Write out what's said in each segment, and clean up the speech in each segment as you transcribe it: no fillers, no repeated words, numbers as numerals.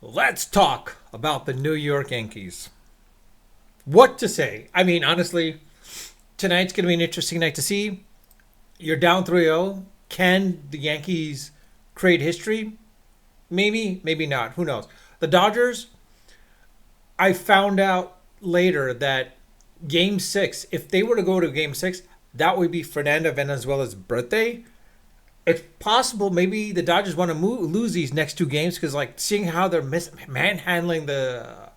Let's talk about the New York Yankees. What to say? I mean, honestly, tonight's going to be an interesting night to see. You're down 3-0. Can the Yankees create history? Maybe, maybe not. Who knows? The Dodgers, I found out later that game 6, if they were to go to game 6, that would be Fernando Venezuela's birthday. It's possible maybe the Dodgers want to lose these next two games because, like, seeing how they're manhandling the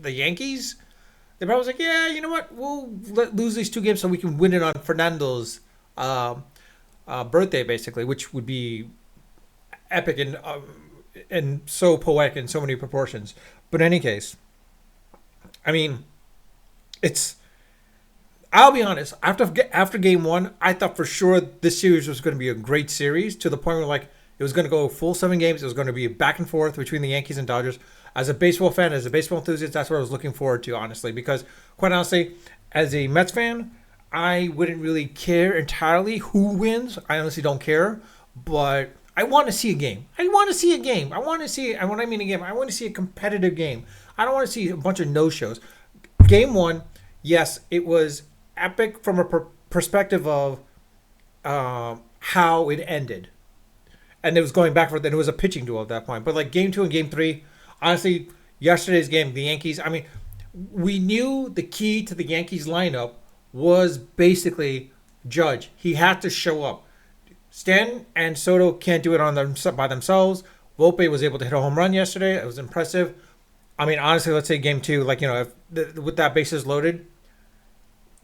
Yankees, they probably was like, yeah, you know what? We'll lose these two games so we can win it on Fernando's birthday, basically, which would be epic and so poetic in so many proportions. But in any case, I mean, it's. I'll be honest. After game one, I thought for sure this series was going to be a great series to the point where like it was going to go full 7 games. It was going to be back and forth between the Yankees and Dodgers. As a baseball fan, as a baseball enthusiast, that's what I was looking forward to, honestly. Because quite honestly, as a Mets fan, I wouldn't really care entirely who wins. I honestly don't care, but I want to see a game. I want to see a game. I want to see. And when I mean a game, I want to see a competitive game. I don't want to see a bunch of no shows. Game one, yes, it was epic from a perspective of how it ended, and it was going back for. Then it was a pitching duel at that point. But like game two and game three, honestly, yesterday's game, the Yankees. I mean, we knew the key to the Yankees lineup was basically Judge. He had to show up. Stanton and Soto can't do it on them by themselves. Volpe was able to hit a home run yesterday. It was impressive. I mean, honestly, let's say game two, like, if with that bases loaded,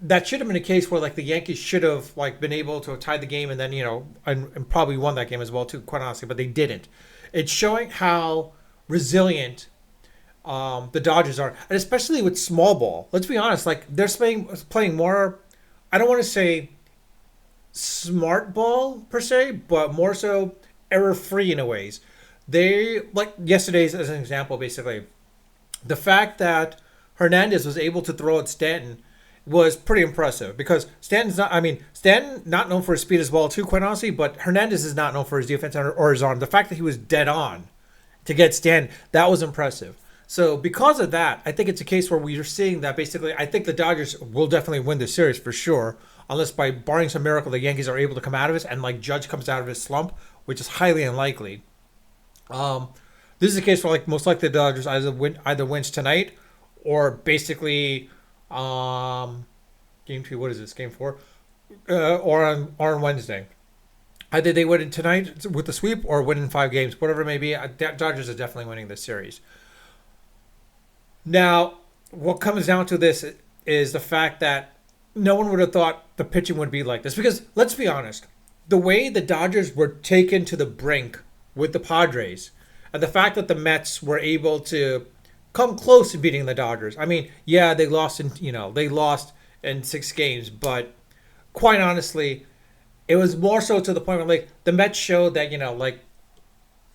that should have been a case where like the Yankees should have like been able to tie the game and then and probably won that game as well too, quite honestly, but they didn't. It's showing how resilient the Dodgers are, and especially with small ball. Let's be honest, like they're playing more. I don't want to say smart ball per se, but more so error free in a ways. They like yesterday's as an example, basically the fact that Hernandez was able to throw at Stanton was pretty impressive because Stanton's not. I mean, Stanton not known for his speed as well too, quite honestly. But Hernandez is not known for his defense or his arm. The fact that he was dead on to get Stanton, that was impressive. So because of that, I think it's a case where we are seeing that basically. I think the Dodgers will definitely win this series for sure, unless by barring some miracle the Yankees are able to come out of it and like Judge comes out of his slump, which is highly unlikely. Um, this is a case where like most likely the Dodgers either wins tonight or basically game two. What is this? Game four, or on Wednesday. Either they win it tonight with the sweep or win in 5 games, whatever it may be. Dodgers are definitely winning this series. Now, what comes down to this is the fact that no one would have thought the pitching would be like this because let's be honest, the way the Dodgers were taken to the brink with the Padres, and the fact that the Mets were able to come close to beating the Dodgers. I mean, yeah, they lost in 6 games, but quite honestly, it was more so to the point where like the Mets showed that like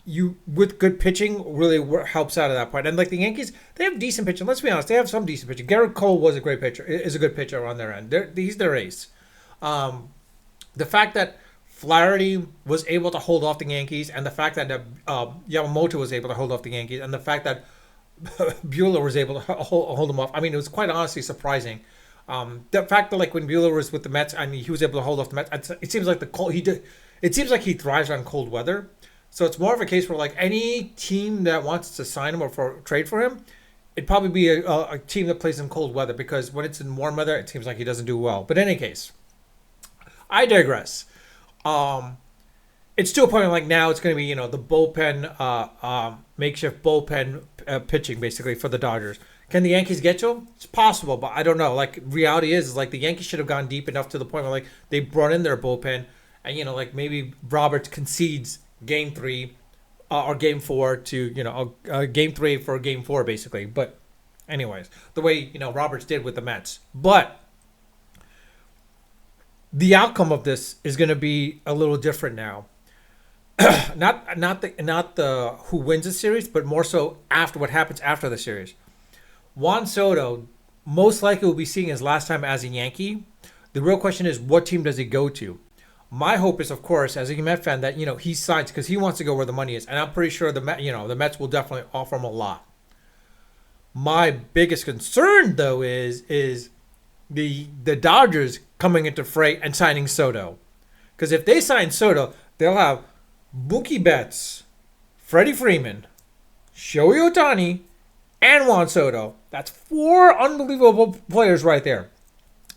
you with good pitching really helps out at that point. And like the Yankees, they have decent pitching. Let's be honest, they have some decent pitching. Garrett Cole was a great pitcher, is a good pitcher on their end. He's their ace. Um, the fact that Flaherty was able to hold off the Yankees, and the fact that Yamamoto was able to hold off the Yankees, and the fact that Bueller was able to hold him off. I mean, it was quite honestly surprising. The fact that like when Bueller was with the Mets, I mean, he was able to hold off the Mets. It seems like the cold he did. It seems like he thrives on cold weather. So it's more of a case where like any team that wants to sign him or trade for him, it'd probably be a team that plays in cold weather because when it's in warm weather, it seems like he doesn't do well. But in any case, I digress. Um, it's to a point like now it's going to be the bullpen, makeshift bullpen pitching basically for the Dodgers. Can the Yankees get to him? It's possible, but I don't know. Like reality is like the Yankees should have gone deep enough to the point where like they brought in their bullpen, and like maybe Roberts concedes game three or game four to game three for game four basically. But anyways, the way Roberts did with the Mets, but the outcome of this is going to be a little different now. Not the who wins the series, but more so after what happens after the series. Juan Soto most likely will be seeing his last time as a Yankee. The real question is, what team does he go to? My hope is, of course, as a Met fan, that he signs because he wants to go where the money is, and I'm pretty sure the Mets will definitely offer him a lot. My biggest concern, though, is the Dodgers coming into fray and signing Soto, because if they sign Soto, they'll have Mookie Betts, Freddie Freeman, Shohei Ohtani, and Juan Soto. That's four unbelievable players right there.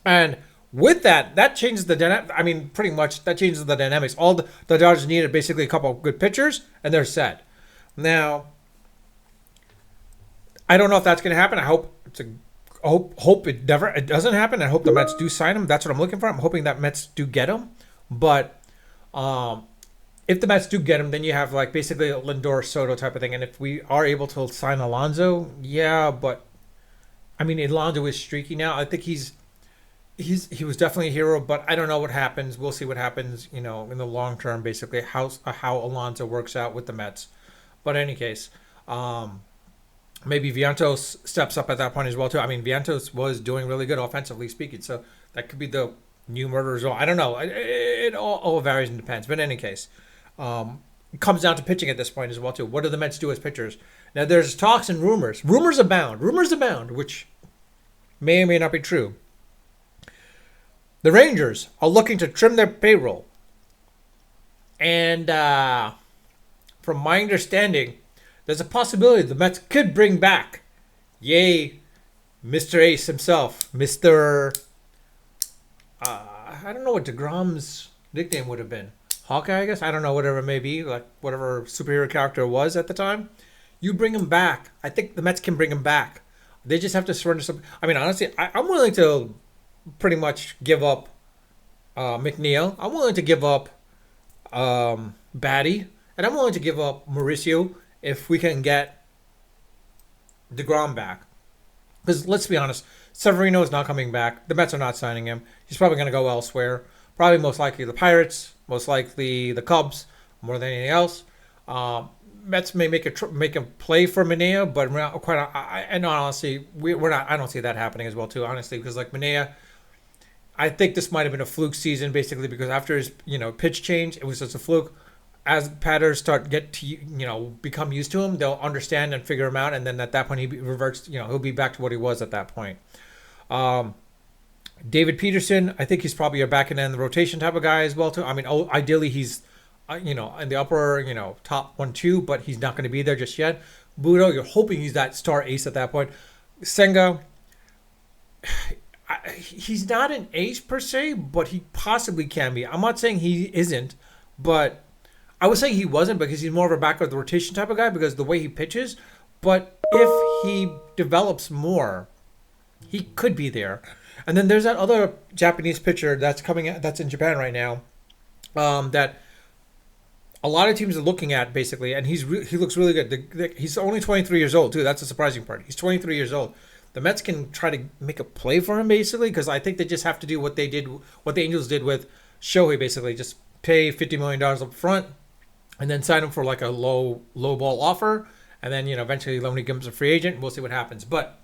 And with that, that changes the dynamic. I mean, pretty much that changes the dynamics. All the Dodgers needed basically a couple of good pitchers, and they're set. Now, I don't know if that's going to happen. I hope hope it doesn't happen. I hope the Mets do sign him. That's what I'm looking for. I'm hoping that Mets do get him. But if the Mets do get him, then you have like basically a Lindor Soto type of thing. And if we are able to sign Alonso, yeah, but I mean Alonso is streaky now. I think he was definitely a hero, but I don't know what happens. We'll see what happens, in the long term. Basically, how Alonso works out with the Mets. But in any case, maybe Vientos steps up at that point as well too. I mean, Vientos was doing really good offensively speaking, so that could be the new murder as well. I don't know. It all varies and depends. But in any case, it comes down to pitching at this point as well too. What do the Mets do as pitchers? Now there's talks and rumors. Rumors abound, which may or may not be true. The Rangers are looking to trim their payroll, and from my understanding, there's a possibility the Mets could bring back, Mr. Ace himself, Mr. I don't know what DeGrom's nickname would have been. Hawkeye, I guess. I don't know, whatever it may be, like whatever superhero character it was at the time. You bring him back. I think the Mets can bring him back. They just have to surrender some. I mean, honestly, I'm willing to pretty much give up McNeil. I'm willing to give up Batty. And I'm willing to give up Mauricio if we can get DeGrom back. Because let's be honest, Severino is not coming back. The Mets are not signing him. He's probably going to go elsewhere. Probably most likely the Pirates, most likely the Cubs, more than anything else. Mets may make a play for Manaea, but and honestly, we're not. I don't see that happening as well too. Honestly, because like Manaea, I think this might have been a fluke season basically because after his pitch change, it was just a fluke. As batters become used to him, they'll understand and figure him out, and then at that point he reverts. He'll be back to what he was at that point. David Peterson, I think he's probably a back end rotation type of guy as well too. I mean, ideally he's in the upper top 1-2, but he's not going to be there just yet. Budo, you're hoping he's that star ace at that point. Senga, he's not an ace per se, but he possibly can be. I'm not saying he isn't, but I was saying he wasn't because he's more of a back of the rotation type of guy because the way he pitches. But if he develops more, he could be there. And then there's that other Japanese pitcher that's in Japan right now, that a lot of teams are looking at basically, and he looks really good. He's only 23 years old too. That's the surprising part. He's 23 years old. The Mets can try to make a play for him basically because I think they just have to do what the Angels did with Shohei basically, just pay $50 million up front. And then sign him for like a low ball offer, and then eventually when he becomes a free agent, we'll see what happens. But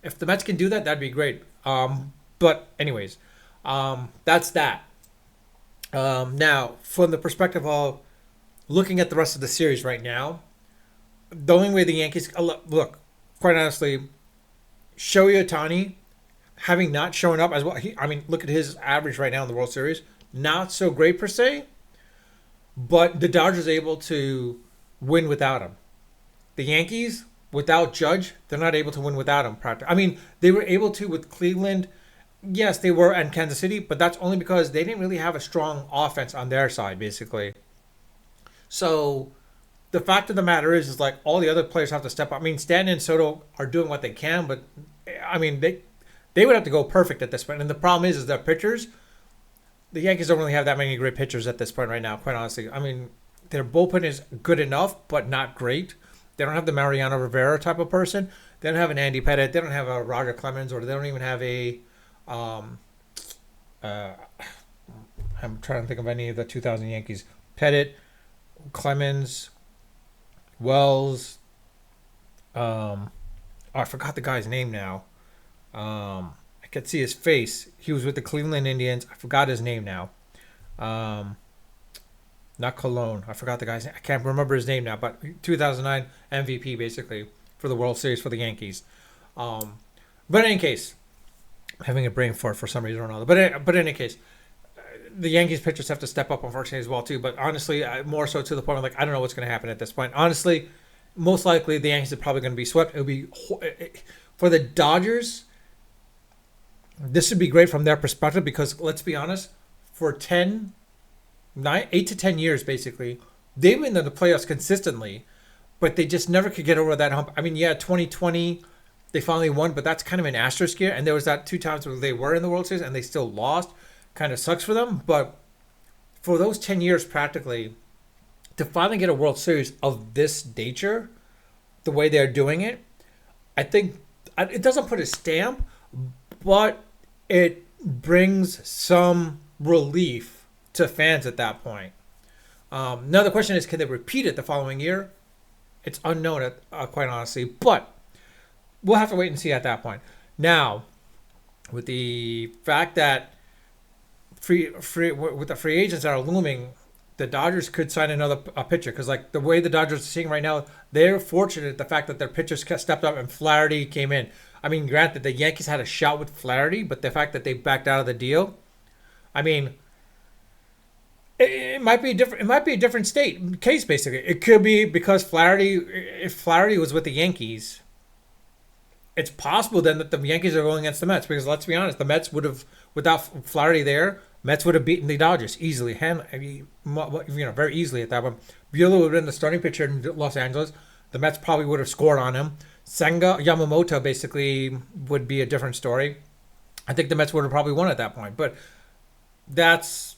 if the Mets can do that, that'd be great. But anyways, that's that. Now, from the perspective of looking at the rest of the series right now, the only way the Yankees look, quite honestly, Shohei Ohtani having not shown up as well. Look at his average right now in the World Series, not so great per se. But the Dodgers are able to win without him. The Yankees, without Judge, they're not able to win without him. They were able to with Cleveland. Yes, they were, and Kansas City, but that's only because they didn't really have a strong offense on their side, basically. So the fact of the matter is like all the other players have to step up. I mean, Stanton and Soto are doing what they can, but they would have to go perfect at this point. And the problem is their pitchers. The Yankees don't really have that many great pitchers at this point right now, quite honestly. I mean, their bullpen is good enough, but not great. They don't have the Mariano Rivera type of person. They don't have an Andy Pettitte. They don't have a Roger Clemens, or they don't even have a I'm trying to think of any of the 2000 Yankees. Pettitte, Clemens, Wells. I forgot the guy's name now. I could see his face. He was with the Cleveland Indians. I forgot his name now. not Cologne. I forgot the guy's name. I can't remember his name now, but 2009 MVP basically for the World Series for the Yankees. Um, but in any case, having a brain fart for some reason or another. But in any case, the Yankees pitchers have to step up unfortunately as well too. But honestly, more so to the point where like I don't know what's going to happen at this point. Honestly, most likely the Yankees are probably going to be swept. It'll be for the Dodgers. This would be great from their perspective because let's be honest, for 8 to 10 years basically, they've been in the playoffs consistently, but they just never could get over that hump. I mean, yeah, 2020 they finally won, but that's kind of an asterisk here. And there was that two times where they were in the World Series and they still lost. Kind of sucks for them, but for those 10 years practically, to finally get a World Series of this nature, the way they're doing it, I think it doesn't put a stamp, but it brings some relief to fans at that point. Now the question is, can they repeat it the following year? It's unknown, quite honestly, but we'll have to wait and see at that point. Now, with the fact that with the free agents that are looming, the Dodgers could sign another pitcher because like the way the Dodgers are seeing right now, they're fortunate the fact that their pitchers stepped up and Flaherty came in. I mean, granted, the Yankees had a shot with Flaherty, but the fact that they backed out of the deal, I mean, it might be different. It might be a different case basically. It could be because if Flaherty was with the Yankees, it's possible then that the Yankees are going against the Mets because let's be honest, the Mets would have without Flaherty there. Mets would have beaten the Dodgers easily, very easily at that point. Buehler would have been the starting pitcher in Los Angeles. The Mets probably would have scored on him. Senga Yamamoto basically would be a different story. I think the Mets would have probably won at that point, but that's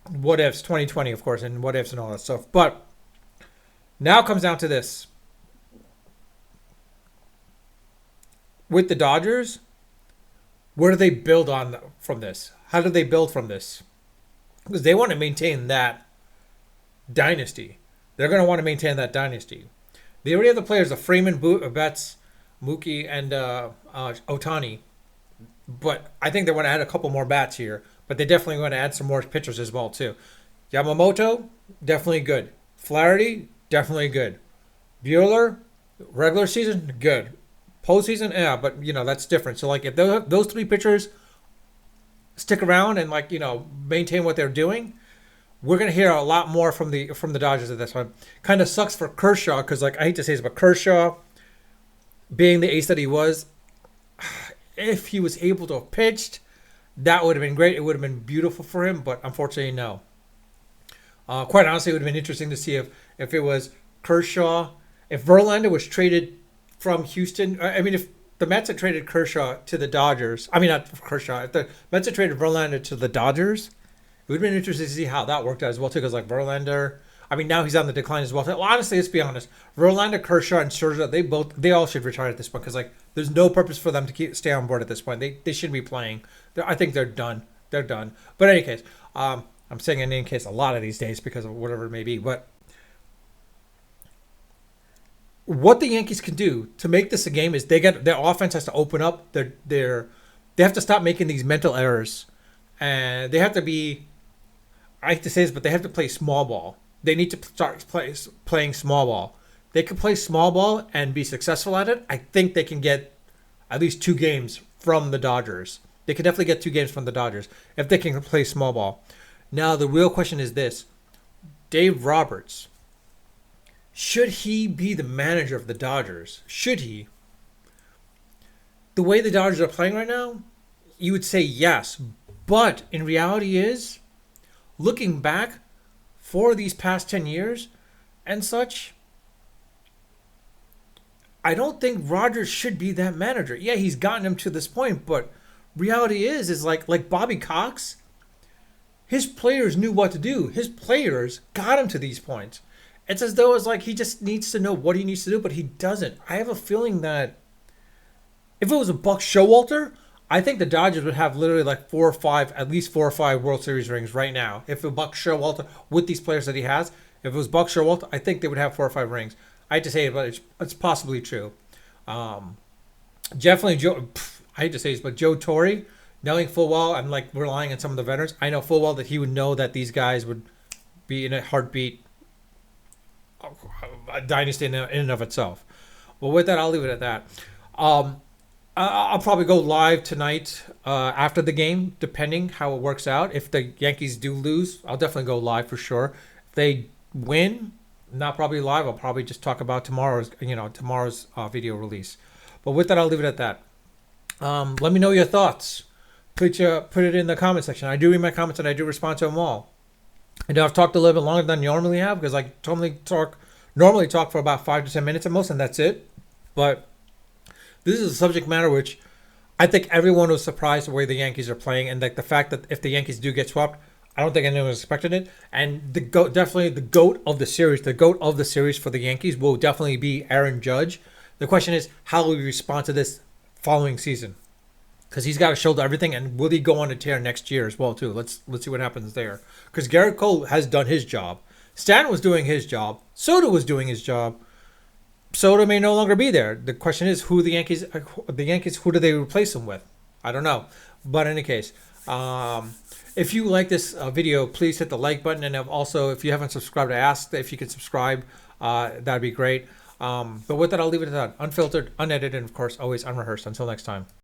what ifs 2020, of course, and what ifs and all that stuff. But now it comes down to this: with the Dodgers, where do they build on from this? How do they build from this? Because they want to maintain that dynasty. They're going to want to maintain that dynasty. They already have the players, the Freeman, Betts, Mookie, and Otani. But I think they want to add a couple more bats here. But they definitely want to add some more pitchers as well, too. Yamamoto, definitely good. Flaherty, definitely good. Buehler, regular season, good. Postseason, yeah, but, that's different. So, like, if those three pitchers stick around and, maintain what they're doing, we're going to hear a lot more from the Dodgers at this one. Kind of sucks for Kershaw because, I hate to say this, but Kershaw, being the ace that he was, if he was able to have pitched, that would have been great. It would have been beautiful for him, but unfortunately, no. Quite honestly, it would have been interesting to see if it was Kershaw, if Verlander was traded from Houston. I mean, if the Mets had traded Kershaw to the Dodgers, not Kershaw, if the Mets had traded Verlander to the Dodgers, it would have been interesting to see how that worked out as well, too, because, Verlander, now he's on the decline as well. Well, honestly, let's be honest. Verlander, Kershaw, and Scherzer, they all should retire at this point because, there's no purpose for them to stay on board at this point. They shouldn't be playing. I think they're done. They're done. But in any case, I'm saying in any case a lot of these days because of whatever it may be. But what the Yankees can do to make this a game is their offense has to open up. They have to stop making these mental errors, and they have to be. I hate to say this, but they have to play small ball. They need to start playing small ball. They can play small ball and be successful at it. I think they can get at least 2 games from the Dodgers. They can definitely get 2 games from the Dodgers if they can play small ball. Now, the real question is this. Dave Roberts, should he be the manager of the Dodgers? Should he? The way the Dodgers are playing right now, you would say yes. But in reality is, looking back for these past 10 years and such, I don't think Rodgers should be that manager. Yeah, he's gotten him to this point, but reality is like Bobby Cox, his players knew what to do. His players got him to these points. It's as though it's like he just needs to know what he needs to do, but he doesn't. I have a feeling that if it was a Buck Showalter, I think the Dodgers would have literally at least 4 or 5 World Series rings right now. If a Buck Showalter, with these players that he has, if it was Buck Showalter, I think they would have 4 or 5 rings. I hate to say it, but it's possibly true. Definitely Joe. I hate to say this, but Joe Torre, knowing full well, I'm relying on some of the veterans. I know full well that he would know that these guys would be in a heartbeat, a dynasty in and of itself. Well, with that, I'll leave it at that. Um, I'll probably go live tonight after the game, depending how it works out. If the Yankees do lose, I'll definitely go live for sure. If they win, not probably live. I'll probably just talk about tomorrow's video release. But with that, I'll leave it at that. Let me know your thoughts. Put it in the comment section. I do read my comments and I do respond to them all. I know I've talked a little bit longer than I normally have because I normally talk for about 5 to 10 minutes at most, and that's it. But this is a subject matter which I think everyone was surprised the way the Yankees are playing, and like the fact that if the Yankees do get swept, I don't think anyone was expecting it. And definitely the goat of the series for the Yankees will definitely be Aaron Judge. The question is, how will he respond to this following season? Because he's got to shoulder everything, and will he go on a tear next year as well too? Let's see what happens there. Because Garrett Cole has done his job, Stanton was doing his job, Soto was doing his job. Soto may no longer be there. The question is, who who do they replace him with? I don't know. But in any case, if you like this video, please hit the like button, and also if you haven't subscribed, I ask that if you could subscribe. That'd be great. But with that, I'll leave it at that. Unfiltered, unedited, and of course, always unrehearsed. Until next time.